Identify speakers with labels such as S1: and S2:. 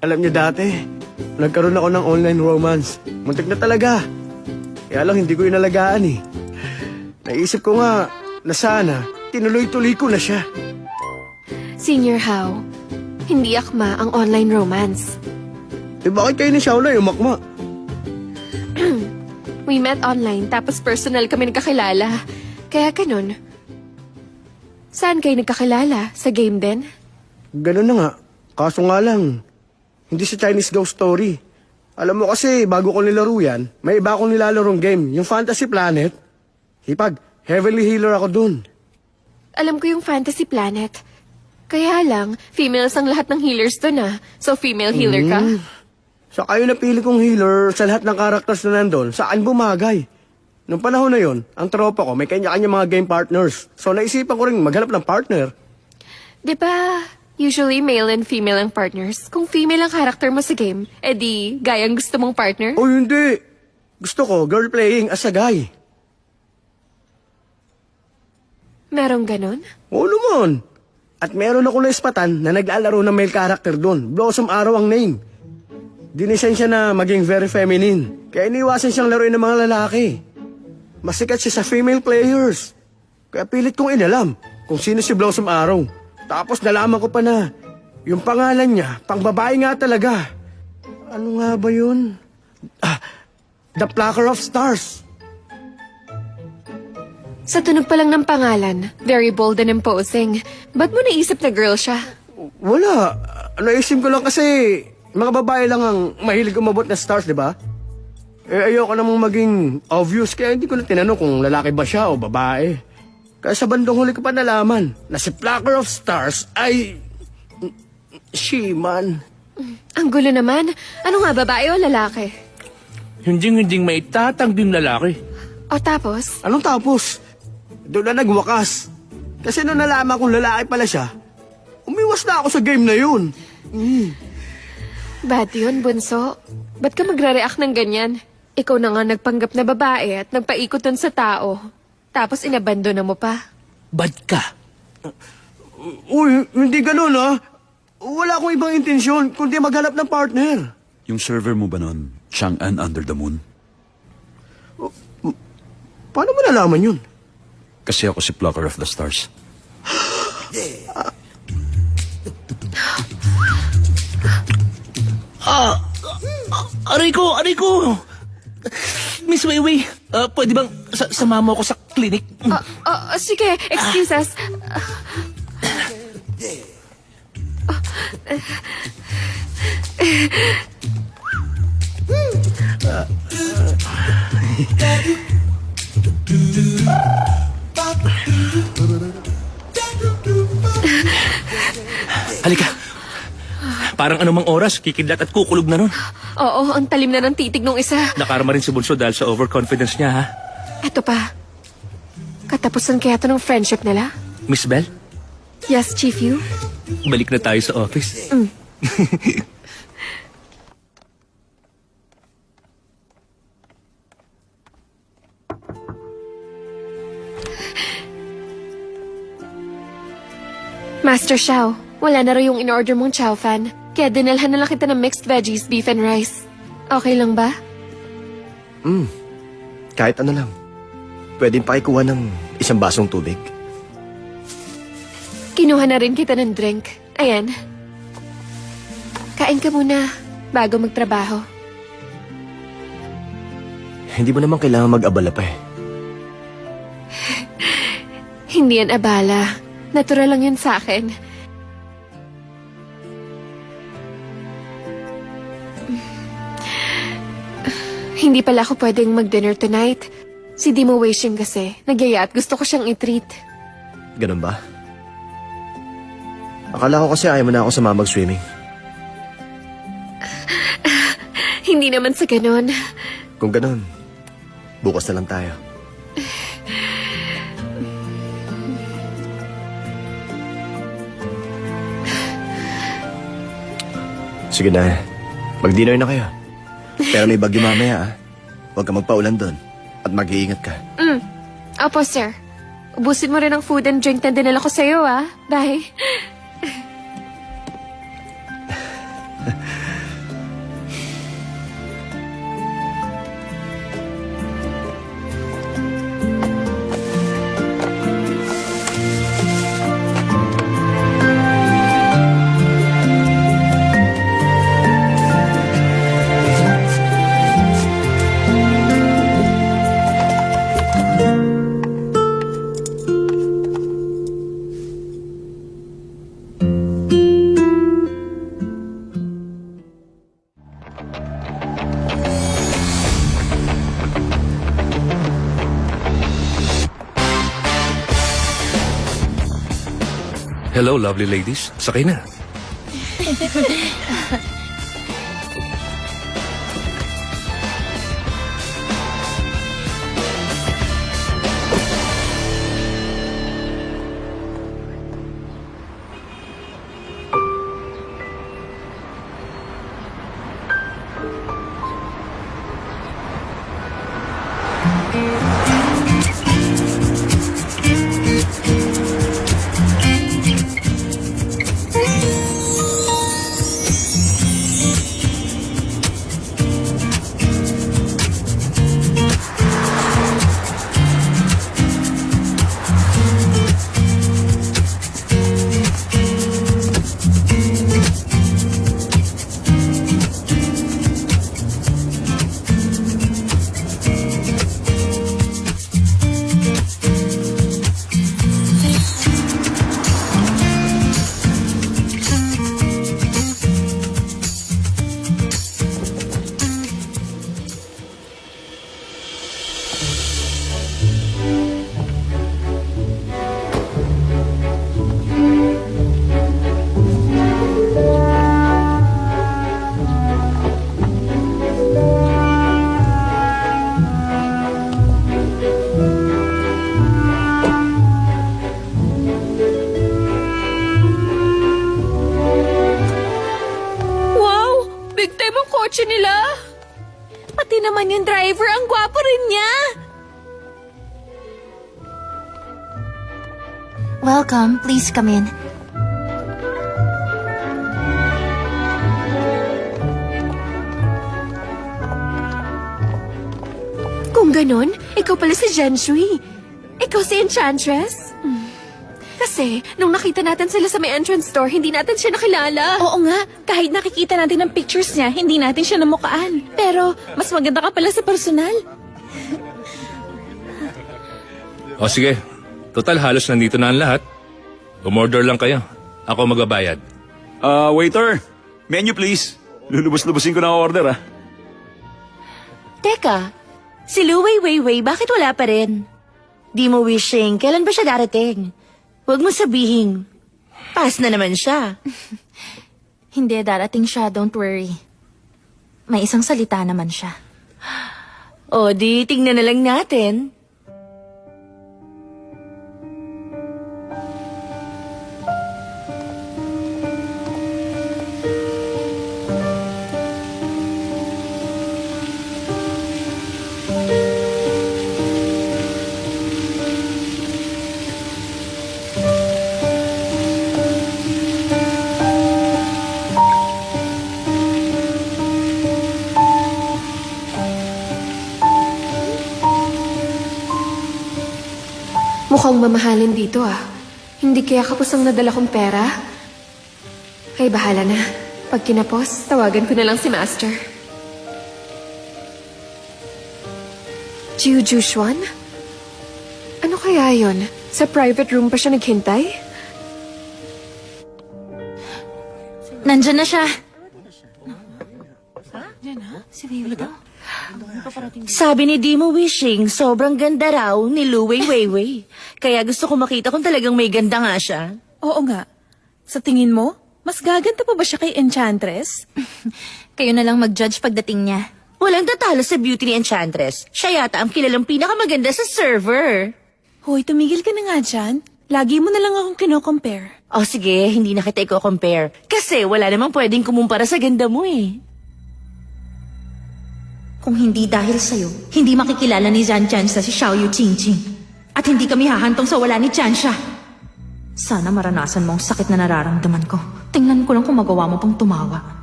S1: Alam niyo dati, nagkaroon ako ng online romance. Muntik na talaga. Kaya lang hindi ko inalagaan eh. Naisip ko nga na sana, tinuloy-tuloy ko na siya.
S2: Senior How, hindi akma ang online romance.
S1: Eh bakit kayo ni Shaolay umakma?
S2: We met online tapos personal kami nagkakilala. Kaya ganun. Saan kayo nagkakilala? Sa game din?
S1: Ganun na nga. Kaso nga lang, hindi sa Chinese Ghost Story. Alam mo kasi, bago ko nilaro yan, may iba akong nilalarong game, yung Fantasy Planet. Hipag, Heavenly Healer ako dun.
S2: Alam ko yung Fantasy Planet. Kaya lang, females ang lahat ng healers dun ah. So female healer ka?
S1: Sa kayo napili kong healer sa lahat ng characters na nandun, saan bumagay? Nung panahon na yon, ang tropa ko may kanya-kanya mga game partners. So naisipan ko rin maghanap ng partner.
S2: Di ba, usually male and female ang partners. Kung female ang character mo sa game, edi gayang gusto mong partner?
S1: O hindi. Gusto ko girl playing as a guy.
S2: Merong ganun?
S1: Oo naman. At meron ako naispatan na naglalaro ng male character doon. Blossom Arrow ang name. Dinisense siya na maging very feminine. Kaya iniwasan siyang laruin ng mga lalaki. Masikat siya sa female players. Kaya pilit kong inalam kung sino si Blossom Arrow. Tapos nalaman ko pa na yung pangalan niya, pang babae nga talaga. Ano nga ba yun? The Plucker of Stars.
S2: Sa tunog pa lang ng pangalan, very bold and imposing. Ba't mo naisip na girl siya?
S1: Wala. Naisip ko lang kasi mga babae lang ang mahilig umabot na stars, di ba? Eh, ayoko namang maging obvious, kaya hindi ko na tinanong kung lalaki ba siya o babae. Kaya sa bandong huli ko pa nalaman na si Plucker of Stars ay she-man.
S2: Ang gulo naman. Ano nga, babae o lalaki?
S3: Hindi maitatanging lalaki.
S2: O tapos?
S1: Anong tapos? Doon na nagwakas. Kasi nung nalaman kong lalaki pala siya, umiwas na ako sa game na yun.
S2: Bad yun, bunso. Ba't ka magre-react ng ganyan? Ikaw na nga nagpanggap na babae at nagpaikot dun sa tao. Tapos inabandona mo pa.
S3: Bad ka.
S1: Uy, hindi ganun ha. Wala akong ibang intensyon, kundi maghanap ng partner.
S4: Yung server mo ba nun, Chang'an Under the Moon?
S1: Paano mo nalaman yun?
S4: Kasi ako si Plucker of the Stars.
S3: Aray ko! Miss Weiwei, pwede bang samahan mo ako sa clinic?
S2: Sige, excuse us.
S3: Halika. Parang anumang oras, kikidlat at kukulog na nun.
S2: Oo, ang talim na ng titig nung isa.
S3: Nakarma rin si Bunso dahil sa overconfidence niya, ha?
S2: Eto pa. Katapusan kaya to ng friendship nila?
S3: Miss Bell,
S2: Yes, Chief Yu?
S3: balik na tayo sa office.
S2: Master Xiao, wala na rin yung in-order mong chow fan. Kaya dinalhan na lang kita ng mixed veggies, beef and rice. Okay lang ba?
S5: Kahit ano lang. Pwedeng pakikuha ng isang basong tubig.
S2: Kinuha na rin kita ng drink. Ayan. Kain ka muna bago magtrabaho.
S5: Hindi mo naman kailangan mag-abala pa eh.
S2: Hindi yan abala. Natural lang yun sa akin. Hindi pala ako pwedeng mag-dinner tonight. Si Dimo Weishing kasi, nagyaya at gusto ko siyang i-treat.
S5: Ganun ba? Akala ko kasi ayaw mo na ako sumama mag-swimming.
S2: Hindi naman sa ganon.
S5: Kung ganun, bukas na lang tayo. Sige na, mag-dinner na kayo. Pero may bagyo mamaya ah. Huwag ka magpaulan doon. At mag-iingat ka.
S2: Opo, sir. Ubusin mo rin ang food and drink na dinala ko sa'yo, ah. Bye.
S6: Hello, lovely ladies. Sakay na.
S2: Wow! Big time ang kotse nila! Pati naman yung driver, ang gwapo rin niya!
S7: Welcome. Please come in.
S2: Kung ganon, ikaw pala si Genshui. Ikaw si Enchantress? Kasi, nung nakita natin sila sa may entrance door, hindi natin siya nakilala.
S8: Oo nga, kahit nakikita natin ang pictures niya, hindi natin siya namukaan. Pero, mas maganda ka pala sa personal.
S6: O sige, total halos nandito na ang lahat. Umorder lang kayo. Ako magbabayad.
S4: Waiter, menu please. Lulubos-lubosin ko na ang order,
S7: Teka, si Lu Wei, bakit wala pa rin? Di mo wishing, kailan ba siya darating? Huwag mo sabihin, pass na naman siya.
S8: Hindi, darating siya, don't worry. May isang salita naman siya.
S7: O di, tingnan na lang natin.
S2: Mukhang mamahalin dito ah. Hindi kaya kapos ang nadala kong pera? Ay, bahala na. Pag kinapos, tawagan ko na lang si Master. Jiu Jushuan? Ano kaya yon? Sa private room pa siya naghintay?
S8: Nandyan na siya.
S7: Sabi ni Di mo wishing, sobrang ganda raw ni Lu Wei. Kaya gusto ko makita kung talagang may ganda nga siya.
S8: Oo nga. Sa tingin mo, mas gaganda pa ba siya kay Enchantress? Kayo na lang mag-judge pagdating niya.
S7: Walang tatalo sa beauty ni Enchantress. Siya yata ang kilalang pinakamaganda sa server.
S8: Hoy, tumigil ka na nga dyan. Lagi mo na lang akong kino-compare.
S7: O sige, hindi na kita i-compare. Kasi wala namang pwedeng kumumpara sa ganda mo eh.
S8: Kung hindi dahil sa'yo, hindi makikilala ni Zhan Jianxia si Xiaoyu Qingqing. At hindi kami hahantong sa wala ni Jianxia. Sana maranasan mo ang sakit na nararamdaman ko. Tingnan ko lang kung magawa mo pang tumawa.